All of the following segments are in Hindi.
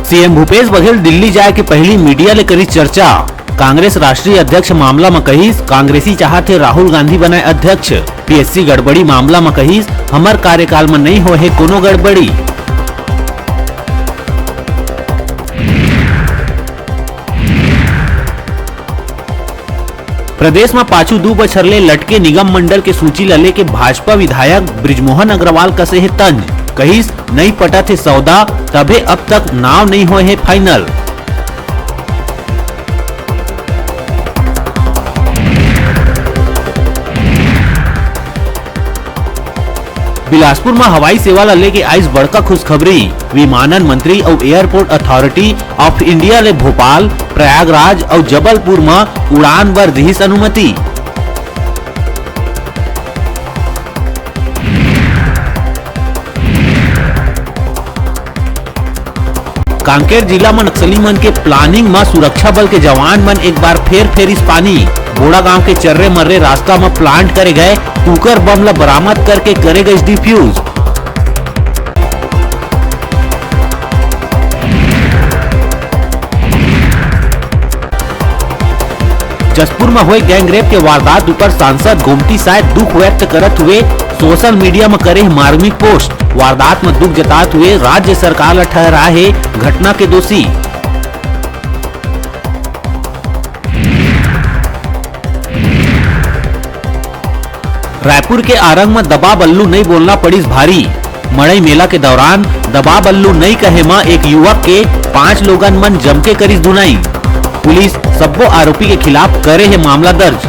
सीएम भूपेश बघेल दिल्ली जाए के पहली मीडिया ले करी चर्चा। कांग्रेस राष्ट्रीय अध्यक्ष मामला में कहिस कांग्रेसी चाहते राहुल गांधी बनाए अध्यक्ष। पीएससी गड़बड़ी मामला में कहिस हमार कार्यकाल में नहीं हो है कोनो गड़बड़ी। प्रदेश में पाछू 2 बछर ले लटके निगम मंडल के सूची लले के भाजपा विधायक ब्रिजमोहन अग्रवाल कसे है तंज। कहिस नहीं पटा थे सौदा तबे अब तक नाव नहीं हुए है फाइनल। बिलासपुर में हवाई सेवा लले के आइस बड़का खुशखबरी। विमानन मंत्री और एयरपोर्ट अथॉरिटी ऑफ इंडिया ले भोपाल, प्रयागराज और जबलपुर में उड़ान बर दिहिस अनुमति। कांकेर जिला में नक्सली मन के प्लानिंग में सुरक्षा बल के जवान मन एक बार फेर फेरिस पानी। बोड़ा गांव के चर्रे मर्रे रास्ता में प्लांट करे गए कुकर बम ला बरामद करके करे गए डिफ्यूज। जसपुर में हुए गैंगरेप के वारदात ऊपर सांसद गोमती शायद दुख व्यक्त करत हुए सोशल मीडिया में करे मार्मिक पोस्ट। वारदात में दुख जताते हुए राज्य सरकार ठहरा है घटना के दोषी। रायपुर के आरंग में दबा बल्लू नहीं बोलना पड़ी भारी। मड़ई मेला के दौरान दबा बल्लू नहीं कहे मां एक युवक के 5 लोगन मन जम के करीस धुनाई। पुलिस सबो आरोपी के खिलाफ करे है मामला दर्ज।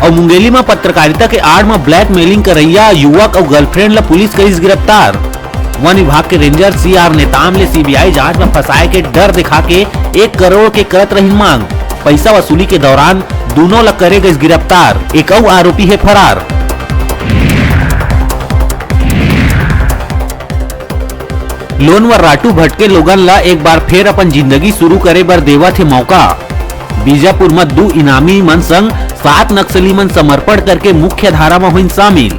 और मुंगेली में पत्रकारिता के आड़ में ब्लैकमेलिंग करैया युवक और गर्लफ्रेंड ला पुलिस करीस गिरफ्तार। वन विभाग के रेंजर सीआर नेताम ले सीबीआई जांच में फंसाए के डर दिखा के 1 करोड़ के करत रही मांग। पैसा वसूली के दौरान दोनों ला करे गए गिरफ्तार। एक और आरोपी है फरार। लोन व राटू भटके लोगन ला एक बार फिर अपन जिंदगी शुरू करे बर देवा थे मौका। बीजापुर में 2 इनामी मन संग 7 नक्सली मन समर्पण करके मुख्य धारा में हुई शामिल।